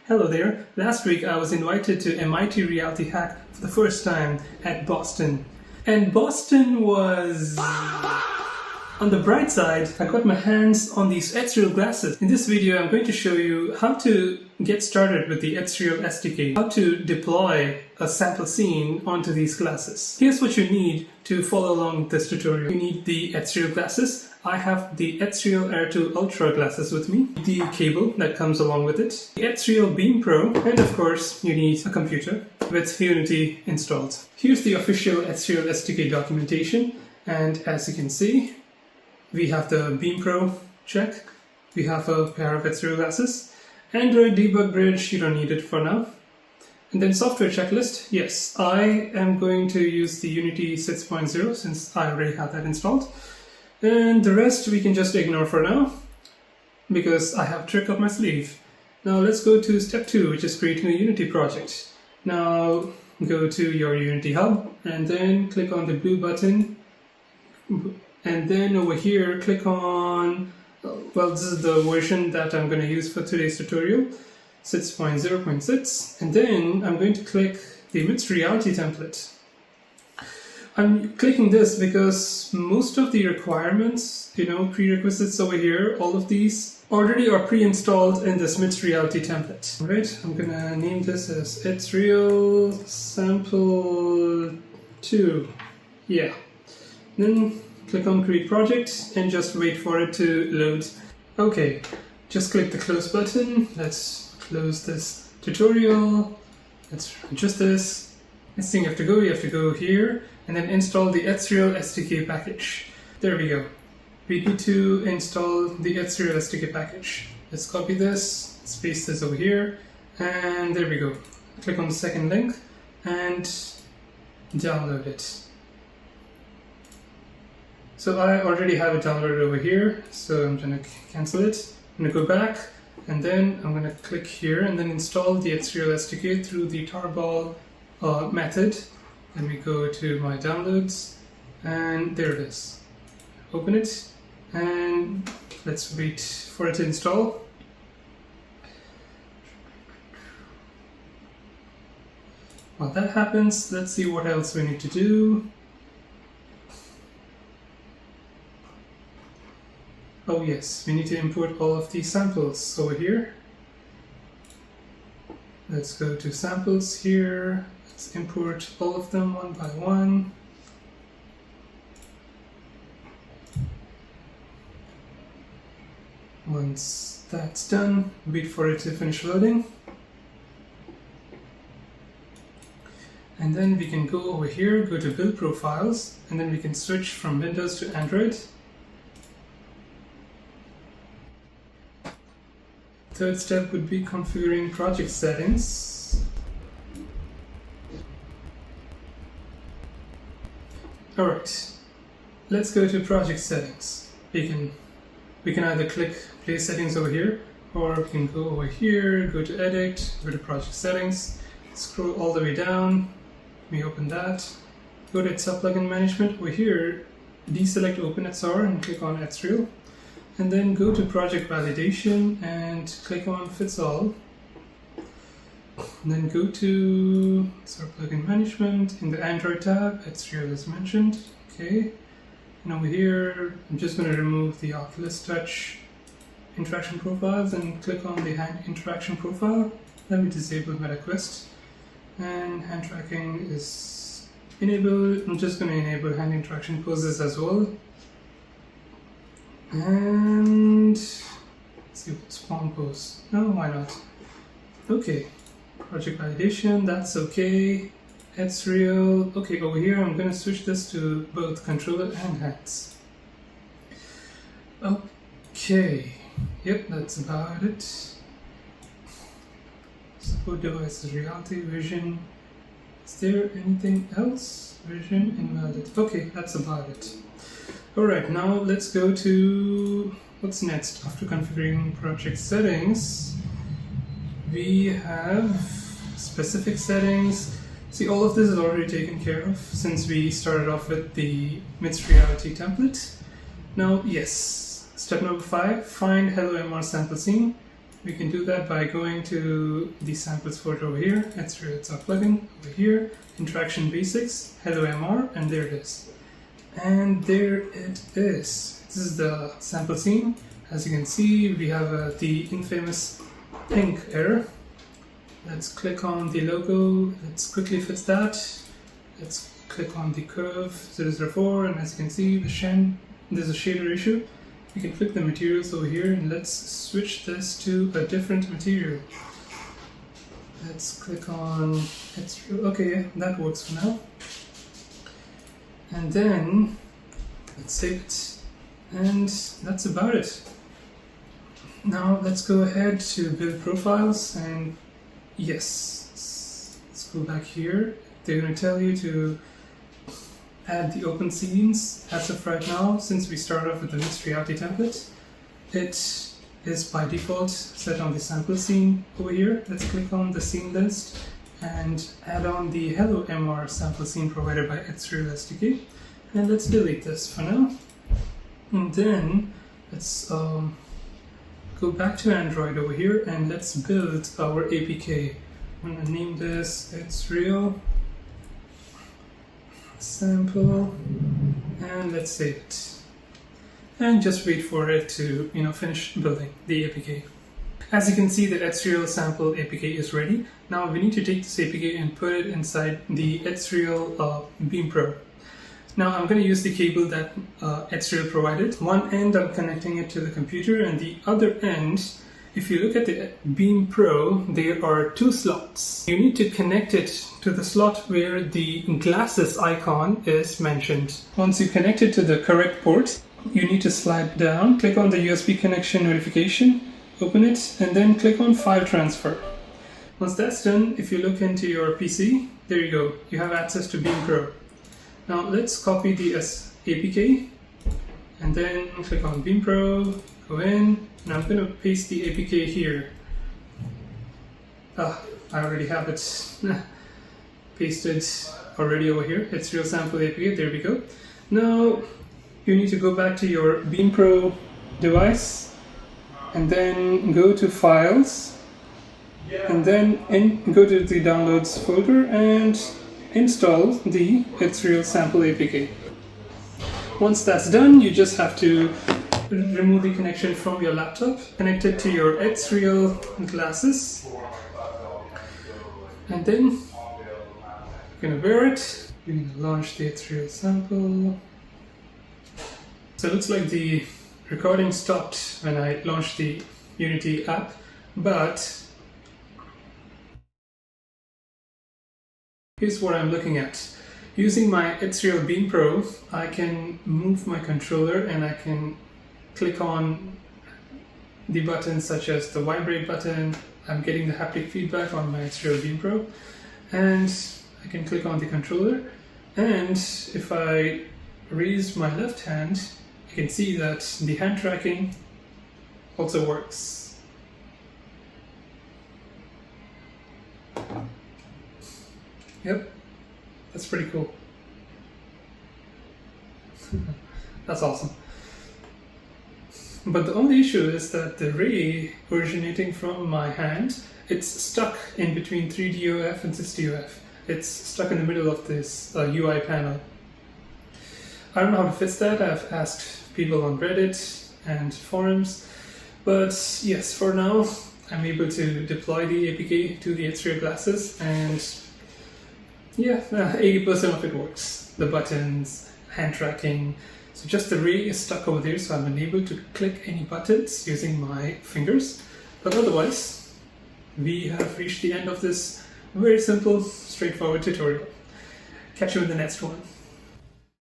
Hello there. Last week I was invited to MIT Reality Hack for the first time at Boston. And Boston was... On the bright side, I got my hands on these XREAL glasses. In this video I'm going to show you how to get started with the XREAL SDK, how to deploy a sample scene onto these glasses. Here's what you need to follow along with this tutorial. You need the XREAL glasses. I have the XREAL Air 2 Ultra glasses with me, the cable that comes along with it, the XREAL Beam Pro, and of course you need a computer with Unity installed. Here's the official XREAL SDK documentation, and as you can see, we have the Beam Pro check, we have a pair of XREAL glasses, Android debug bridge, you don't need it for now. And then software checklist, yes, I am going to use the Unity 6.0 since I already have that installed. And the rest we can just ignore for now, because I have a trick up my sleeve. Now let's go to step 2, which is creating a Unity project. Now go to your Unity hub and then click on the blue button. And then over here, click on, well, this is the version that I'm going to use for today's tutorial, 6.0.6. And then I'm going to click the mixed reality template. I'm clicking this because most of the requirements, prerequisites over here, all of these already are pre-installed in this mixed reality template. All right, I'm going to name this as XREAL Sample 2. Yeah. Then click on create project and just wait for it to load. Okay, just click the close button. Let's close this tutorial. Let's adjust this. Next thing you have to go here and then install the XREAL SDK package. There we go. We need to install the XREAL SDK package. Let's copy this, let's paste this over here, and there we go. Click on the second link and download it. So I already have it downloaded over here, so I'm going to cancel it. I'm going to go back, and then I'm going to click here and then install the XREAL SDK through the tarbal method. Then we go to my downloads, and there it is. Open it, and let's wait for it to install. While that happens, let's see what else we need to do. Oh yes, we need to import all of these samples over here. Let's go to samples here. Let's import all of them one by one. Once that's done, wait for it to finish loading. And then we can go over here, go to build profiles, and then we can switch from Windows to Android. Third step would be configuring project settings. Alright, let's go to project settings. We can either click play settings over here, or we can go over here, go to edit, go to project settings, scroll all the way down, we open that, go to plugin management. Over here, deselect OpenXR and click on XREAL. And then go to project validation and click on fits all. And then go to plugin management in the Android tab, XREAL is mentioned. Okay. And over here, I'm just going to remove the Oculus Touch interaction profiles and click on the hand interaction profile. Let me disable MetaQuest. And hand tracking is enabled. I'm just going to enable hand interaction poses as well. And let's see what spawn pose. No, why not? Okay, project validation, that's okay. XREAL. Okay, over here I'm going to switch this to both controller and hands. Okay, yep, that's about it. Support devices, reality, vision. Is there anything else? Vision, invalid. Okay, that's about it. Alright, now let's go to what's next. After configuring project settings, we have specific settings. See, all of this is already taken care of since we started off with the mixed reality template. Now, yes, step number 5, find HelloMR sample scene. We can do that by going to the samples folder over here, XREAL plugin over here, interaction basics, HelloMR, and there it is. And there it is. This is the sample scene. As you can see, we have the infamous pink error. Let's click on the logo. Let's quickly fix that. Let's click on the curve 004, and as you can see, there's a shader issue. We can click the materials over here, and let's switch this to a different material. Let's click on XREAL. Okay, yeah, that works for now. And then let's save it, and that's about it. Now let's go ahead to build profiles, and yes, let's go back here. They're going to tell you to add the open scenes. As of right now, since we start off with the mixed reality template, it is by default set on the sample scene over here. Let's click on the scene list and add on the HelloMR sample scene provided by XREAL SDK, and let's delete this for now. And then let's go back to Android over here, and let's build our APK. I'm going to name this XREAL sample, and let's save it. And just wait for it to finish building the APK. As you can see, the XREAL sample APK is ready. Now we need to take this APK and put it inside the XREAL Beam Pro. Now I'm going to use the cable that XREAL provided. One end I'm connecting it to the computer, and the other end, if you look at the Beam Pro, there are two slots. You need to connect it to the slot where the glasses icon is mentioned. Once you connect it to the correct port, you need to slide down, click on the USB connection notification, open it, and then click on File Transfer. Once that's done, if you look into your PC, there you go. You have access to Beam Pro. Now let's copy the APK, and then click on Beam Pro, go in, and I'm going to paste the APK here. I already have it pasted already over here. It's XREAL sample APK, there we go. Now you need to go back to your Beam Pro device, and then go to Files, and then go to the Downloads folder and install the XREAL sample APK. Once that's done, you just have to remove the connection from your laptop, connect it to your XREAL glasses, and then you're going to wear it. You're going to launch the XREAL sample. So it looks like the recording stopped when I launched the Unity app, but here's what I'm looking at. Using my XREAL Beam Pro, I can move my controller and I can click on the buttons such as the vibrate button. I'm getting the haptic feedback on my XREAL Beam Pro, and I can click on the controller, and if I raise my left hand, you can see that the hand tracking also works. Yep, that's pretty cool. That's awesome. But the only issue is that the ray originating from my hand, it's stuck in between 3DOF and 6DOF. It's stuck in the middle of this UI panel. I don't know how to fix that. I've asked people on Reddit and forums, but yes, for now I'm able to deploy the APK to the XREAL glasses, and yeah, 80% of it works. The buttons, hand tracking. So just the ray is stuck over there, so I'm unable to click any buttons using my fingers. But otherwise, we have reached the end of this very simple, straightforward tutorial. Catch you in the next one.